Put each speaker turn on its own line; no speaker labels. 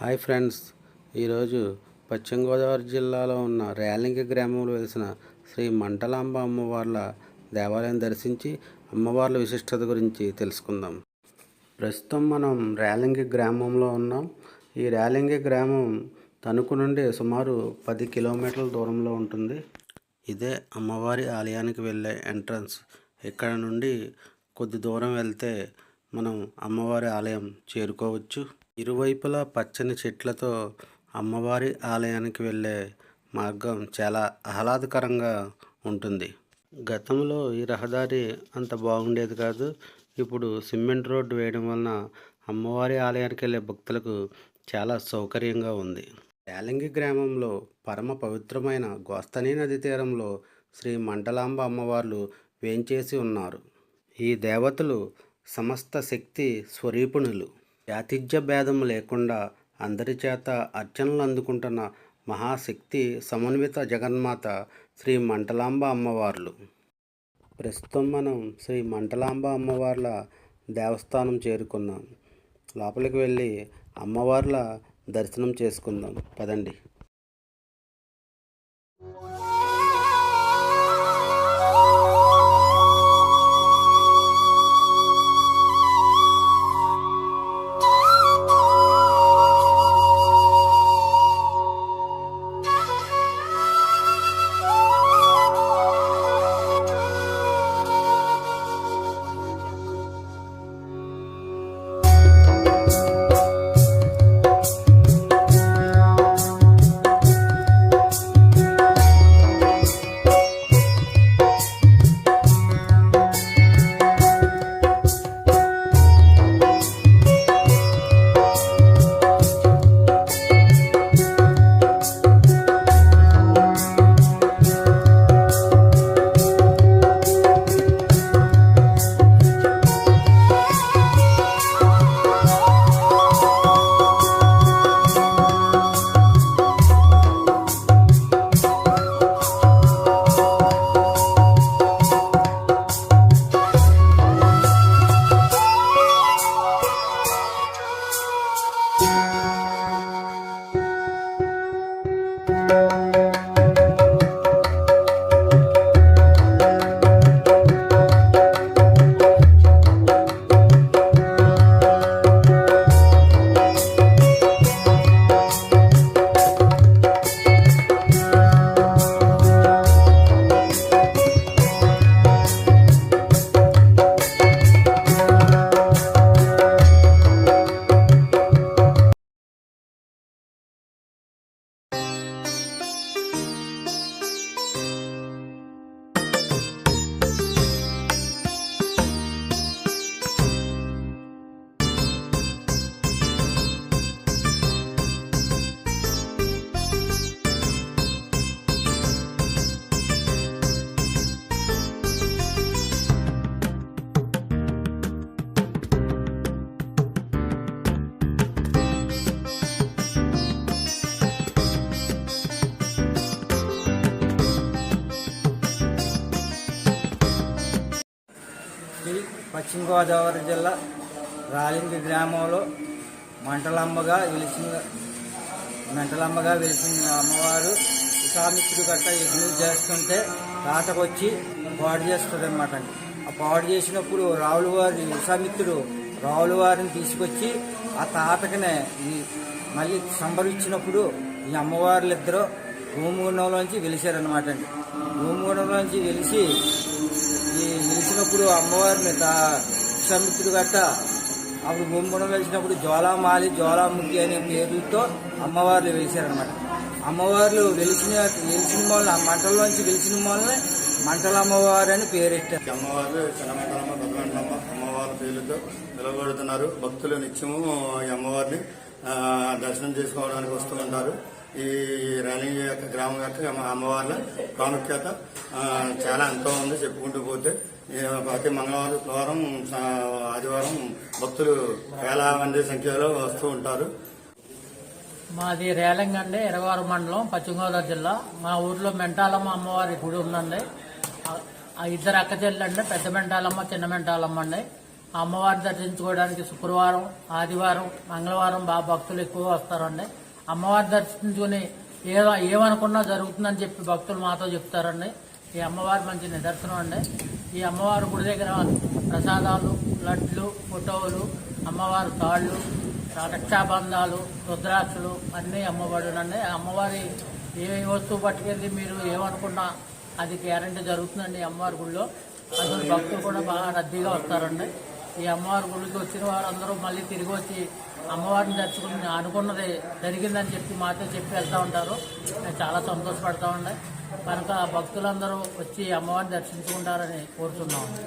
Hi friends, ఈరోజు పశ్చిమ గోదావరి జిల్లాలో ఉన్న రేలింగ గ్రామంలో వెలిసిన శ్రీ మంటలాంబ అమ్మవార్ల దేవాలయం దర్శించి అమ్మవార్ల విశిష్టత గురించి తెలుసుకుందాం. ప్రస్తుతం మనం రేలింగ గ్రామంలో ఉన్నాం. ఈ రేలింగ గ్రామం తణుకు నుండి సుమారు 10 కిలోమీటర్ల దూరంలో ఉంటుంది. ఇదే అమ్మవారి ఆలయానికి వెళ్ళే ఎంట్రన్స్. ఇక్కడ నుండి కొద్ది దూరం వెళ్తే మనం అమ్మవారి ఆలయం చేరుకోవచ్చు. ఇరువైపులా పచ్చని చెట్లతో అమ్మవారి ఆలయానికి వెళ్ళే మార్గం చాలా ఆహ్లాదకరంగా ఉంటుంది. గతంలో ఈ రహదారి అంత బాగుండేది కాదు. ఇప్పుడు సిమెంట్ రోడ్డు వేయడం వలన అమ్మవారి ఆలయానికి వెళ్ళే భక్తులకు చాలా సౌకర్యంగా ఉంది. రేలింగి గ్రామంలో పరమ పవిత్రమైన గోస్తని నది తీరంలో శ్రీ మంటలాంబ అమ్మవార్లు వేంచేసి ఉన్నారు. ఈ దేవతలు సమస్త శక్తి స్వరూపిణులు. జాతిజ్య భేదం లేకుండా అందరి చేత అర్చనలు అందుకుంటున్న మహాశక్తి సమన్విత జగన్మాత శ్రీ మంటలాంబ అమ్మవార్లు. ప్రస్తుతం మనం శ్రీ మంటలాంబ అమ్మవార్ల దేవస్థానం చేరుకున్నాం. లోపలికి వెళ్ళి అమ్మవార్ల దర్శనం చేసుకుందాం పదండి.
పశ్చిమ గోదావరి జిల్లా రేలింగి గ్రామంలో మంటలాంబగా వెలిసిన అమ్మవారు విశ్వామిత్రుడు గట్ట యజ్ఞం చేస్తుంటే తాతకొచ్చి పాడు చేస్తుంది అనమాట అండి. ఆ పాడు చేసినప్పుడు విశ్వామిత్రుడు రావుల వారిని తీసుకొచ్చి ఆ తాతకనే మళ్ళీ సంబరించినప్పుడు ఈ అమ్మవార్లు ఇద్దరు భూమిగుండంలోంచి వెలిశారనమాట అండి. భూమిగుండంలోంచి వెలిసినప్పుడు అమ్మవారిని విశ్వామిత్రుడు గట్ట అప్పుడు భూమిగుండం వెలిసినప్పుడు జ్వాలాముఖి అనే పేర్లతో అమ్మవార్లు వెలిశారనమాట. అమ్మవార్లు వెలిసిన వలన మంటల్లోంచి వెలిసిన వలన మంటల అమ్మవారు అని పేరెట్టారు.
అమ్మవారు చిన్నమంటలమ్మ, పెద్దమంటలమ్మ అమ్మవారి పేర్లతో నిలబడుతున్నారు. భక్తులు నిత్యము ఈ అమ్మవారిని దర్శనం చేసుకోవడానికి వస్తూ ఉంటారు. ఈ రేలింగి యొక్క గ్రామం యొక్క అమ్మవార్ల ప్రాముఖ్యత చాలా ఎంతో ఉంది. చెప్పుకుంటూ పోతే ప్రతి మంగళవారం ఆదివారం భక్తులు వేల మంది సంఖ్యలో వస్తూ ఉంటారు.
మాది రేలింగ్ అండి, ఎరవారు మండలం, పశ్చిమ గోదావరి జిల్లా. మా ఊర్లో మెంటాలమ్మ అమ్మవారి గుడి ఉందండి. ఆ ఇద్దరు అక్క చెల్లెండి, పెద్ద మెంటాలమ్మ, చిన్న మెంటాలమ్మ అండి. ఆ అమ్మవారిని దర్శించుకోవడానికి శుక్రవారం, ఆదివారం, మంగళవారం బాగా భక్తులు ఎక్కువగా వస్తారండి. అమ్మవారిని దర్శించుకుని ఏమనుకున్నా జరుగుతుందని చెప్పి భక్తులు మాతో చెప్తారండి. ఈ అమ్మవారి మంచి నిదర్శనం అండి. ఈ అమ్మవారి గుడి దగ్గర ప్రసాదాలు, లడ్లు, ఫోటోలు, అమ్మవారి తాళ్ళు, రక్షాబంధాలు, రుద్రాక్షలు అన్నీ అమ్మబడునండి. అమ్మవారి ఏ వస్తువు పట్టుకెళ్ళి మీరు ఏమనుకున్నా అది గ్యారంటీ జరుగుతుందండి ఈ అమ్మవారి గుడిలో. అందులో భక్తులు కూడా బాగా రద్దీగా వస్తారండి. ఈ అమ్మవారి గుడికి వచ్చిన వారందరూ మళ్ళీ తిరిగి వచ్చి అమ్మవారిని దర్శించుకుని అనుకున్నది జరిగిందని చెప్పి మాతో చెప్పి వెళ్తూ ఉంటారు. మేము చాలా సంతోషపడతామండి. కనుక భక్తులందరూ వచ్చి అమ్మవారిని దర్శించుకుంటారని కోరుతున్నామండి.